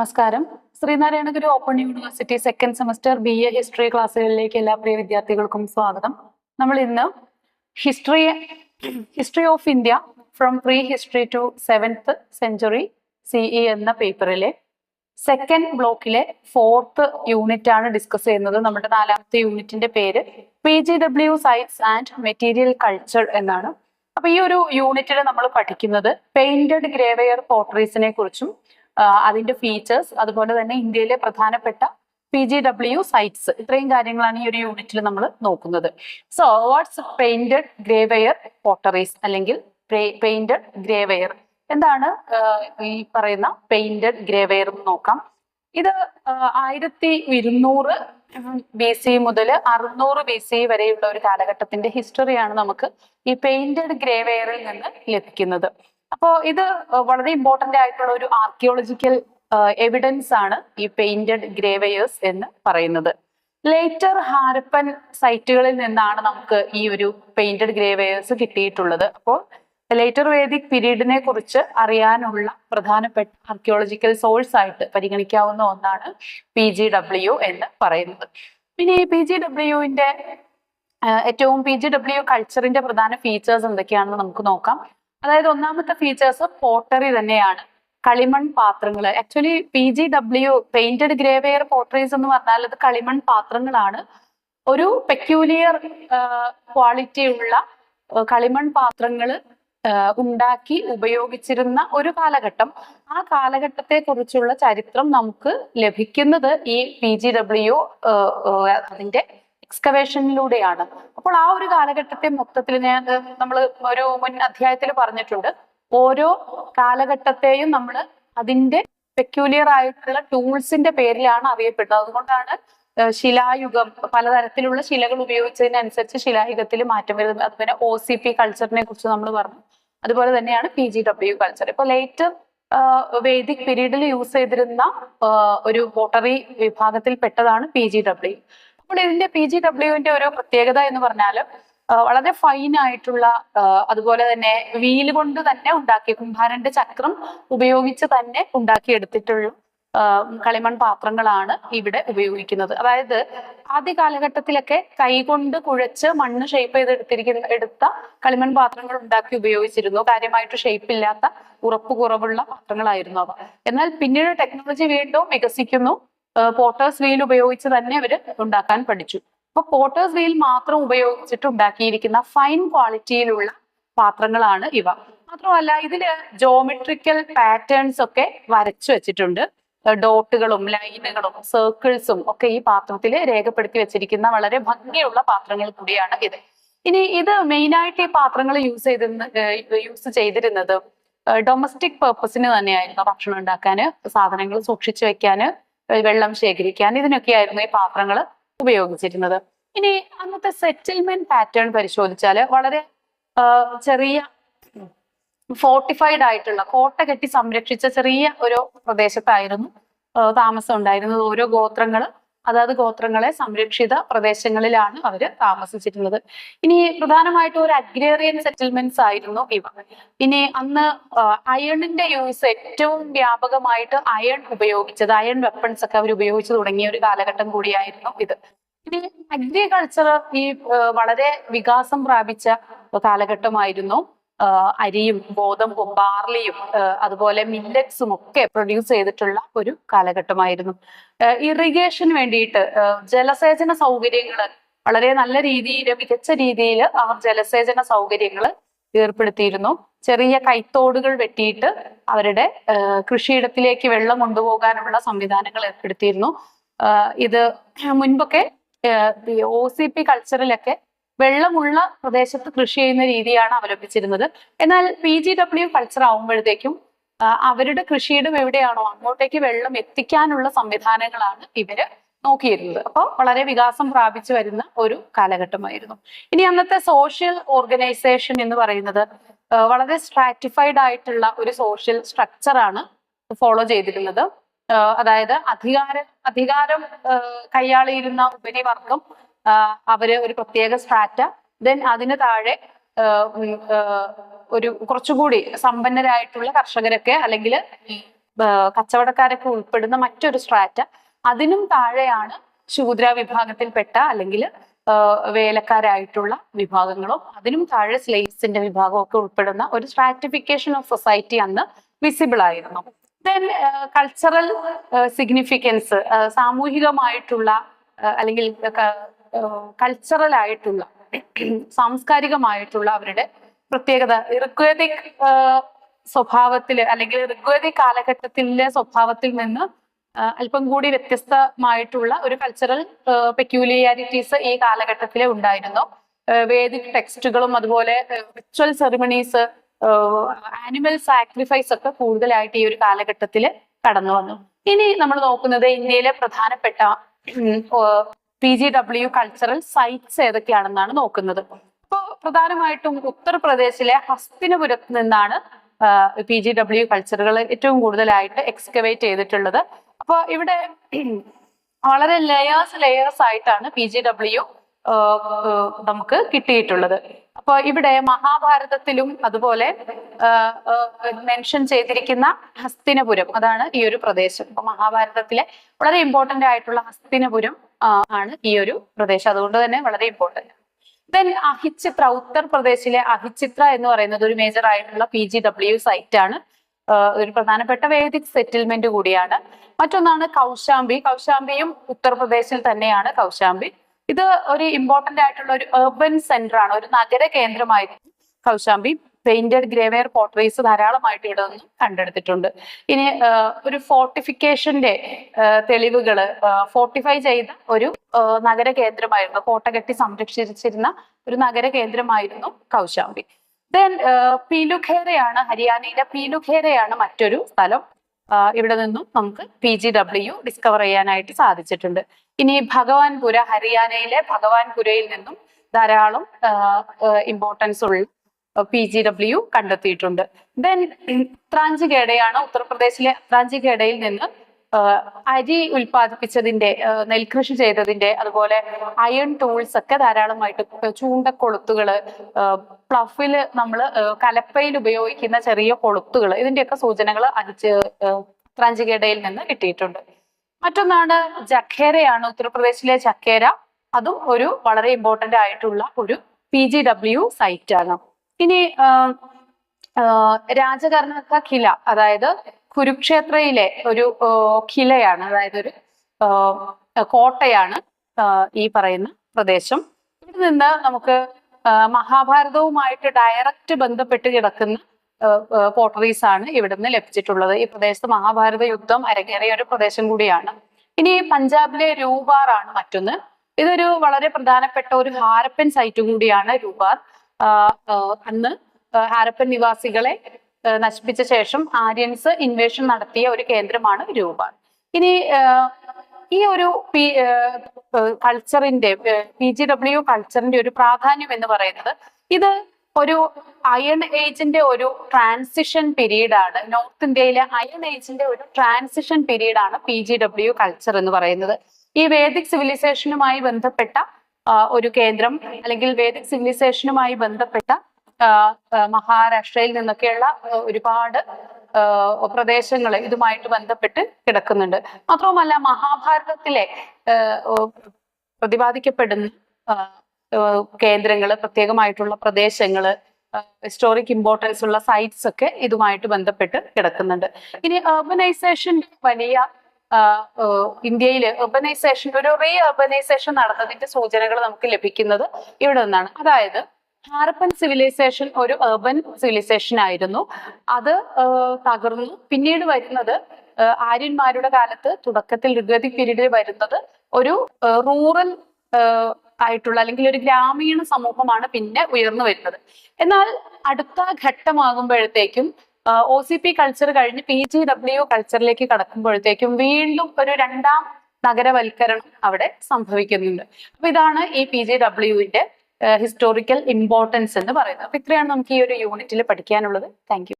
നമസ്കാരം. Sree Narayana Guru open university second semester BA history ക്ലാസ്സുകളിലേക്ക് എല്ലാ പ്രിയ വിദ്യാർത്ഥികൾക്കും സ്വാഗതം. നമ്മൾ ഇന്ന് history of India from pre history to 7th century CE എന്ന പേപ്പറിലെ സെക്കൻഡ് ബ്ലോക്കിലെ 4th യൂണിറ്റ് ആണ് ഡിസ്കസ് ചെയ്യുന്നത്. നമ്മുടെ 4ാമത്തെ യൂണിറ്റിന്റെ പേര് PGW sites and material culture എന്നാണ്. അപ്പൊ ഈ ഒരു യൂണിറ്റിൽ നമ്മൾ പഠിക്കുന്നത് പെയിന്റഡ് ഗ്രേവെയർ പോട്ടറീസിനെ കുറിച്ചും അതിന്റെ ഫീച്ചേഴ്സ്, അതുപോലെ തന്നെ ഇന്ത്യയിലെ പ്രധാനപ്പെട്ട PGW സൈറ്റ്സ്, ഇത്രയും കാര്യങ്ങളാണ് ഈ ഒരു യൂണിറ്റിൽ നമ്മൾ നോക്കുന്നത്. സോ വാട്ട്സ് പെയിന്റഡ് ഗ്രേവെയർ പോട്ടറീസ് അല്ലെങ്കിൽ പെയിന്റഡ് ഗ്രേവെയർ എന്താണ്? ഈ പറയുന്ന പെയിന്റഡ് ഗ്രേവെയർ എന്ന് നോക്കാം. ഇത് 1200 BC മുതൽ 600 BC വരെയുള്ള ഒരു കാലഘട്ടത്തിന്റെ ഹിസ്റ്ററിയാണ് നമുക്ക് ഈ പെയിന്റഡ് ഗ്രേവെയറിൽ നിന്ന് ലഭിക്കുന്നത്. അപ്പോൾ ഇത് വളരെ ഇമ്പോർട്ടന്റ് ആയിട്ടുള്ള ഒരു ആർക്കിയോളജിക്കൽ എവിഡൻസ് ആണ് ഈ പെയിന്റഡ് ഗ്രേവെയേഴ്സ് എന്ന് പറയുന്നത്. ലേറ്റർ ഹാരപ്പൻ സൈറ്റുകളിൽ നിന്നാണ് നമുക്ക് ഈ ഒരു പെയിന്റഡ് ഗ്രേവെയേഴ്സ് കിട്ടിയിട്ടുള്ളത്. അപ്പോൾ ലേറ്റർ വേദിക് പീരീഡിനെ കുറിച്ച് അറിയാനുള്ള പ്രധാനപ്പെട്ട ആർക്കിയോളജിക്കൽ സോഴ്സ് ആയിട്ട് പരിഗണിക്കാവുന്ന ഒന്നാണ് PGW എന്ന് പറയുന്നത്. പിന്നെ ഈ PGWന്റെ PGW കൾച്ചറിന്റെ പ്രധാന ഫീച്ചേഴ്സ് എന്തൊക്കെയാണെന്ന് നമുക്ക് നോക്കാം. അതായത് ഒന്നാമത്തെ ഫീച്ചേഴ്സ് പോട്ടറി തന്നെയാണ്, കളിമൺ പാത്രങ്ങൾ. ആക്ച്വലി PGW പെയിന്റഡ് ഗ്രേവെയർ പോട്ടറീസ് എന്ന് പറഞ്ഞാൽ അത് കളിമൺ പാത്രങ്ങളാണ്. ഒരു പെക്യൂലിയർ ക്വാളിറ്റി ഉള്ള കളിമൺ പാത്രങ്ങൾ ഉണ്ടാക്കി ഉപയോഗിച്ചിരുന്ന ഒരു കാലഘട്ടം. ആ കാലഘട്ടത്തെ കുറിച്ചുള്ള ചരിത്രം നമുക്ക് ലഭിക്കുന്നത് ഈ PGW അതിന്റെ എക്സ്കവേഷനിലൂടെയാണ്. അപ്പോൾ ആ ഒരു കാലഘട്ടത്തെ മൊത്തത്തിൽ നമ്മൾ ഒരു മുൻ അധ്യായത്തിൽ പറഞ്ഞിട്ടുണ്ട്, ഓരോ കാലഘട്ടത്തെയും നമ്മൾ അതിന്റെ പെക്യൂലിയർ ആയിട്ടുള്ള ടൂൾസിന്റെ പേരിലാണ് അറിയപ്പെടുന്നത്. അതുകൊണ്ടാണ് ശിലായുഗം, പലതരത്തിലുള്ള ശിലകൾ ഉപയോഗിച്ചതിനനുസരിച്ച് ശിലായുഗത്തിൽ മാറ്റം വരുന്നത്. അതുപോലെ OCP കൾച്ചറിനെ കുറിച്ച് നമ്മൾ പറഞ്ഞു. അതുപോലെ തന്നെയാണ് PGW കൾച്ചർ. ഇപ്പൊ ലേറ്റർ വേദിക് പീരീഡിൽ യൂസ് ചെയ്തിരുന്ന ഒരു പോട്ടറി വിഭാഗത്തിൽ പെട്ടതാണ് PGW. അപ്പോൾ ഇതിന്റെ PGWന്റെ ഒരു പ്രത്യേകത എന്ന് പറഞ്ഞാൽ വളരെ ഫൈൻ ആയിട്ടുള്ള, അതുപോലെ തന്നെ വീല് കൊണ്ട് തന്നെ ഉണ്ടാക്കിയ, കുംഭാരന്റെ ചക്രം ഉപയോഗിച്ച് തന്നെ ഉണ്ടാക്കിയെടുത്തിട്ടുള്ള കളിമൺ പാത്രങ്ങളാണ് ഇവിടെ ഉപയോഗിക്കുന്നത്. അതായത് ആദ്യ കാലഘട്ടത്തിലൊക്കെ കൈകൊണ്ട് കുഴച്ച് മണ്ണ് ഷേപ്പ് എടുത്ത കളിമൺ പാത്രങ്ങൾ ഉണ്ടാക്കി ഉപയോഗിച്ചിരുന്നു. കാര്യമായിട്ട് ഷേപ്പ് ഇല്ലാത്ത, ഉറപ്പ് കുറവുള്ള പാത്രങ്ങളായിരുന്നു അവ. എന്നാൽ പിന്നീട് ടെക്നോളജി വീണ്ടും വികസിക്കുന്നു. പോട്ടേഴ്സ് വീൽ ഉപയോഗിച്ച് തന്നെ അവര് ഉണ്ടാക്കാൻ പഠിച്ചു. അപ്പൊ പോട്ടേഴ്സ് വീൽ മാത്രം ഉപയോഗിച്ചിട്ട് ഉണ്ടാക്കിയിരിക്കുന്ന ഫൈൻ ക്വാളിറ്റിയിലുള്ള പാത്രങ്ങളാണ് ഇവ. മാത്രമല്ല ഇതില് ജോമെട്രിക്കൽ പാറ്റേൺസ് ഒക്കെ വരച്ചു വെച്ചിട്ടുണ്ട്. ഡോട്ടുകളും ലൈനുകളും സർക്കിൾസും ഒക്കെ ഈ പാത്രത്തിൽ രേഖപ്പെടുത്തി വെച്ചിരിക്കുന്ന വളരെ ഭംഗിയുള്ള പാത്രങ്ങൾ കൂടിയാണ് ഇത്. ഇനി ഇത് മെയിനായിട്ട് ഈ പാത്രങ്ങൾ യൂസ് ചെയ്തിരുന്നത് ഡൊമസ്റ്റിക് പെർപ്പസിന് തന്നെയായിരുന്നു. ഭക്ഷണം ഉണ്ടാക്കാന്, സാധനങ്ങൾ സൂക്ഷിച്ചു വെക്കാന്, വെള്ളം ശേഖരിക്കാൻ, ഇതിനൊക്കെയായിരുന്നു ഈ പാത്രങ്ങൾ ഉപയോഗിച്ചിരുന്നത്. ഇനി അന്നത്തെ സെറ്റിൽമെന്റ് പാറ്റേൺ പരിശോധിച്ചാൽ വളരെ ചെറിയ ഫോർട്ടിഫൈഡ് ആയിട്ടുള്ള, കോട്ട കെട്ടി സംരക്ഷിച്ച ചെറിയ ഒരു പ്രദേശത്തായിരുന്നു താമസം ഉണ്ടായിരുന്നത്. ഓരോ അതാത് ഗോത്രങ്ങളെ സംരക്ഷിത പ്രദേശങ്ങളിലാണ് അവര് താമസിച്ചിരുന്നത്. ഇനി പ്രധാനമായിട്ടും ഒരു അഗ്രേറിയൻ സെറ്റിൽമെന്റ്സ് ആയിരുന്നു ഇവ. ഇനി അന്ന് അയണിന്റെ യൂസ് ഏറ്റവും വ്യാപകമായിട്ട് അയൺ വെപ്പൺസ് ഒക്കെ അവർ ഉപയോഗിച്ചു തുടങ്ങിയ ഒരു കാലഘട്ടം കൂടിയായിരുന്നു ഇത്. ഇനി അഗ്രികൾച്ചർ വളരെ വികാസം പ്രാപിച്ച കാലഘട്ടമായിരുന്നു. അരിയും ഗോതമ്പും ബാർലിയും അതുപോലെ മില്ലറ്റ്സും ഒക്കെ പ്രൊഡ്യൂസ് ചെയ്തിട്ടുള്ള ഒരു കാലഘട്ടമായിരുന്നു. ഇറിഗേഷന് വേണ്ടിയിട്ട് ജലസേചന സൗകര്യങ്ങൾ വളരെ നല്ല രീതിയിൽ, മികച്ച രീതിയിൽ അവർ ജലസേചന സൗകര്യങ്ങൾ ഏർപ്പെടുത്തിയിരുന്നു. ചെറിയ കൈത്തോടുകൾ വെട്ടിയിട്ട് അവരുടെ കൃഷിയിടത്തിലേക്ക് വെള്ളം കൊണ്ടുപോകാനുള്ള സംവിധാനങ്ങൾ ഏർപ്പെടുത്തിയിരുന്നു. ഇത് മുൻപൊക്കെ OCP കൾച്ചറിലൊക്കെ വെള്ളമുള്ള പ്രദേശത്ത് കൃഷി ചെയ്യുന്ന രീതിയാണ് അവലംബിച്ചിരുന്നത്. എന്നാൽ PGW കൾച്ചർ ആവുമ്പോഴത്തേക്കും അവരുടെ കൃഷിയിടം എവിടെയാണോ അങ്ങോട്ടേക്ക് വെള്ളം എത്തിക്കാനുള്ള സംവിധാനങ്ങളാണ് ഇവര് നോക്കിയിരുന്നത്. അപ്പോൾ വളരെ വികാസം പ്രാപിച്ചു വരുന്ന ഒരു കാലഘട്ടമായിരുന്നു. ഇനി അന്നത്തെ സോഷ്യൽ ഓർഗനൈസേഷൻ എന്ന് പറയുന്നത് വളരെ സ്ട്രാറ്റിഫൈഡ് ആയിട്ടുള്ള ഒരു സോഷ്യൽ സ്ട്രക്ചറാണ് ഫോളോ ചെയ്തിരുന്നത്. അതായത് അധികാരം കൈയാളിയിരുന്ന ഉപരിവർഗം, അവര് ഒരു പ്രത്യേക സ്ട്രാറ്റ, ദെൻ അതിന് താഴെ ഒരു കുറച്ചുകൂടി സമ്പന്നരായിട്ടുള്ള കർഷകരൊക്കെ അല്ലെങ്കിൽ കച്ചവടക്കാരൊക്കെ ഉൾപ്പെടുന്ന മറ്റൊരു സ്ട്രാറ്റ. അതിനും താഴെയാണ് ശൂദ്ര വിഭാഗത്തിൽപ്പെട്ട അല്ലെങ്കിൽ വേലക്കാരായിട്ടുള്ള വിഭാഗങ്ങളും അതിനും താഴെ സ്ലേവ്സിന്റെ വിഭാഗവും ഒക്കെ ഉൾപ്പെടുന്ന ഒരു സ്ട്രാറ്റിഫിക്കേഷൻ ഓഫ് സൊസൈറ്റി അന്ന് വിസിബിൾ ആയിരുന്നു. ദെൻ കൾച്ചറൽ സിഗ്നിഫിക്കൻസ്, സാമൂഹികമായിട്ടുള്ള അല്ലെങ്കിൽ കൾച്ചറൽ ആയിട്ടുള്ള സാംസ്കാരികമായിട്ടുള്ള അവരുടെ പ്രത്യേകത ഋഗ്വേദിക് സ്വഭാവത്തില് അല്ലെങ്കിൽ ഋഗ്വേദിക് കാലഘട്ടത്തിലെ സ്വഭാവത്തിൽ നിന്ന് അല്പം കൂടി വ്യത്യസ്തമായിട്ടുള്ള ഒരു കൾച്ചറൽ പെക്യൂലിയാരിറ്റീസ് ഈ കാലഘട്ടത്തിലെ ഉണ്ടായിരുന്നു. വേദിക് ടെക്സ്റ്റുകളും അതുപോലെ റിച്വൽ സെറിമണീസ്, ആനിമൽ സാക്രിഫൈസ് ഒക്കെ കൂടുതലായിട്ട് ഈ ഒരു കാലഘട്ടത്തിൽ കടന്നു വന്നു. ഇനി നമ്മൾ നോക്കുന്നത് ഇന്ത്യയിലെ പ്രധാനപ്പെട്ട PGW കൾച്ചറൽ സൈറ്റ്സ് ഏതൊക്കെയാണെന്നാണ് നോക്കുന്നത്. അപ്പോൾ പ്രധാനമായിട്ടും ഉത്തർപ്രദേശിലെ ഹസ്തിനപുരത്ത് നിന്നാണ് PGW കൾച്ചറുകൾ ഏറ്റവും കൂടുതലായിട്ട് എക്സ്കവേറ്റ് ചെയ്തിട്ടുള്ളത്. അപ്പൊ ഇവിടെ വളരെ ലെയേഴ്സ് ആയിട്ടാണ് PGW നമുക്ക് കിട്ടിയിട്ടുള്ളത്. അപ്പൊ ഇവിടെ മഹാഭാരതത്തിലും അതുപോലെ മെൻഷൻ ചെയ്തിരിക്കുന്ന ഹസ്തിനപുരം, അതാണ് ഈ ഒരു പ്രദേശം. അപ്പൊ മഹാഭാരതത്തിലെ വളരെ ഇമ്പോർട്ടന്റ് ആയിട്ടുള്ള ഹസ്തിനപുരം ആണ് ഈ ഒരു പ്രദേശം, അതുകൊണ്ട് തന്നെ വളരെ ഇമ്പോർട്ടന്റ്. ദെൻ അഹിച്ചിത്ര, ഉത്തർപ്രദേശിലെ അഹിച്ചിത്ര എന്ന് പറയുന്നത് ഒരു മേജർ ആയിട്ടുള്ള PGW സൈറ്റ് ആണ്. ഒരു പ്രധാനപ്പെട്ട വേദിക് സെറ്റിൽമെന്റ് കൂടിയാണ്. മറ്റൊന്നാണ് കൗശാംബി. കൗശാംബിയും ഉത്തർപ്രദേശിൽ തന്നെയാണ് കൗശാംബി. ഇത് ഒരു ഇമ്പോർട്ടന്റ് ആയിട്ടുള്ള ഒരു അർബൻ സെന്റർ ആണ്, ഒരു നഗര കേന്ദ്രമായിരുന്നു കൗശാംബി. പെയിന്റഡ് ഗ്രേവെയർ പോർട്രേറ്റ്സ് ധാരാളമായിട്ട് ഇവിടെ നിന്നും കണ്ടെടുത്തിട്ടുണ്ട്. ഇനി ഒരു ഫോർട്ടിഫിക്കേഷന്റെ തെളിവുകള്, ഫോർട്ടിഫൈ ചെയ്ത ഒരു നഗര കേന്ദ്രമായിരുന്നു, കോട്ട കെട്ടി സംരക്ഷിച്ചിരുന്ന ഒരു നഗര കേന്ദ്രമായിരുന്നു കൗശാംബി. ദെൻ പീലുഖേരയാണ്, ഹരിയാനയിലെ പീലുഖേരയാണ് മറ്റൊരു സ്ഥലം. ഇവിടെ നിന്നും നമുക്ക് PGW ഡിസ്കവർ ചെയ്യാനായിട്ട് സാധിച്ചിട്ടുണ്ട്. ഇനി ഭഗവാൻപുര, ഹരിയാനയിലെ ഭഗവാൻപുരയിൽ നിന്നും ധാരാളം ഇമ്പോർട്ടൻസ് ഉള്ള PGW കണ്ടെത്തിയിട്ടുണ്ട്. ദെൻ ത്രാഞ്ചിഖേഡയാണ്, ഉത്തർപ്രദേശിലെ ത്രാഞ്ചിഖേഡയിൽ നിന്ന് അരി ഉൽപ്പാദിപ്പിച്ചതിന്റെ, നെൽകൃഷി ചെയ്തതിന്റെ, അതുപോലെ അയൺ ടൂൾസ് ഒക്കെ ധാരാളമായിട്ട്, ചൂണ്ടക്കൊളുത്തുകള്, പ്ലഫില് നമ്മൾ കലപ്പയിൽ ഉപയോഗിക്കുന്ന ചെറിയ കൊളുത്തുകൾ, ഇതിന്റെയൊക്കെ സൂചനകൾ ത്രാഞ്ചിഖേഡയിൽ നിന്ന് കിട്ടിയിട്ടുണ്ട്. മറ്റൊന്നാണ് ജഖേരയാണ്, ഉത്തർപ്രദേശിലെ ജഖേര. അതും ഒരു വളരെ ഇമ്പോർട്ടന്റ് ആയിട്ടുള്ള ഒരു PGW സൈറ്റ് ആണ്. ഇനി രാജകർണക ഖില, അതായത് കുരുക്ഷേത്രയിലെ ഒരു ഖിലയാണ്, അതായത് ഒരു കോട്ടയാണ് ഈ പറയുന്ന പ്രദേശം. ഇവിടെ നിന്ന് നമുക്ക് മഹാഭാരതവുമായിട്ട് ഡയറക്റ്റ് ബന്ധപ്പെട്ട് കിടക്കുന്ന പോട്ടറീസ് ആണ് ഇവിടെ നിന്ന് ലഭിച്ചിട്ടുള്ളത്. ഈ പ്രദേശത്ത് മഹാഭാരത യുദ്ധം അരങ്ങേറിയ ഒരു പ്രദേശം കൂടിയാണ്. ഇനി പഞ്ചാബിലെ രൂപാർ ആണ് മറ്റൊന്ന്. ഇതൊരു വളരെ പ്രധാനപ്പെട്ട ഒരു ഹാരപ്പൻ സൈറ്റ് കൂടിയാണ് രൂപാർ. അന്ന് ഹാരപ്പൻ നിവാസികളെ നശിപ്പിച്ച ശേഷം ആര്യൻസ് ഇൻവേഷൻ നടത്തിയ ഒരു കേന്ദ്രമാണ് രൂപാർ. ഇനി ഈ ഒരു കൾച്ചറിന്റെ, PGW കൾച്ചറിന്റെ ഒരു പ്രാധാന്യം എന്ന് പറയുന്നത്, ഇത് ഒരു അയൺ ഏജിന്റെ ഒരു ട്രാൻസിഷൻ പീരീഡ് ആണ്. നോർത്ത് ഇന്ത്യയിലെ അയൺ ഏജിന്റെ ഒരു ട്രാൻസിഷൻ പീരീഡ് ആണ് PGW കൾച്ചർ എന്ന് പറയുന്നത്. ഈ വേദിക് സിവിലൈസേഷനുമായി ബന്ധപ്പെട്ട ഒരു കേന്ദ്രം, അല്ലെങ്കിൽ വേദിക് സിവിലൈസേഷനുമായി ബന്ധപ്പെട്ട മഹാരാഷ്ട്രയിൽ നിന്നൊക്കെയുള്ള ഒരുപാട് പ്രദേശങ്ങൾ ഇതുമായിട്ട് ബന്ധപ്പെട്ട് കിടക്കുന്നുണ്ട്. മാത്രവുമല്ല മഹാഭാരതത്തിലെ പ്രതിപാദിക്കപ്പെടുന്ന കേന്ദ്രങ്ങള്, പ്രത്യേകമായിട്ടുള്ള പ്രദേശങ്ങള്, ഹിസ്റ്റോറിക് ഇമ്പോർട്ടൻസ് ഉള്ള സൈറ്റ്സ് ഒക്കെ ഇതുമായിട്ട് ബന്ധപ്പെട്ട് കിടക്കുന്നുണ്ട്. ഇനി അർബനൈസേഷൻ വലിയ ഇന്ത്യയിൽ അർബനൈസേഷൻ, ഒരു റീ അർബനൈസേഷൻ നടന്നതിന്റെ സൂചനകൾ നമുക്ക് ലഭിക്കുന്നത് ഇവിടെ നിന്നാണ്. അതായത് ഹാരപ്പൻ സിവിലൈസേഷൻ ഒരു അർബൻ സിവിലൈസേഷൻ ആയിരുന്നു, അത് തകർന്നു. പിന്നീട് വരുന്നത് ആര്യന്മാരുടെ കാലത്ത്, തുടക്കത്തിൽ ഋഗ്വേദിക് പീരീഡിൽ വരുന്നത് ഒരു റൂറൽ ആയിട്ടുള്ള അല്ലെങ്കിൽ ഒരു ഗ്രാമീണ സമൂഹമാണ് പിന്നെ ഉയർന്നു വരുന്നത്. എന്നാൽ അടുത്ത ഘട്ടമാകുമ്പോഴത്തേക്കും OCP കൾച്ചർ കഴിഞ്ഞ് PGW കൾച്ചറിലേക്ക് കടക്കുമ്പോഴത്തേക്കും വീണ്ടും ഒരു രണ്ടാം നഗരവൽക്കരണം അവിടെ സംഭവിക്കുന്നുണ്ട്. അപ്പൊ ഇതാണ് ഈ PGW-ന്റെ ഹിസ്റ്റോറിക്കൽ ഇമ്പോർട്ടൻസ് എന്ന് പറയുന്നത്. അപ്പൊ ഇത്രയാണ് നമുക്ക് ഈ ഒരു യൂണിറ്റിൽ പഠിക്കാനുള്ളത്. Thank you.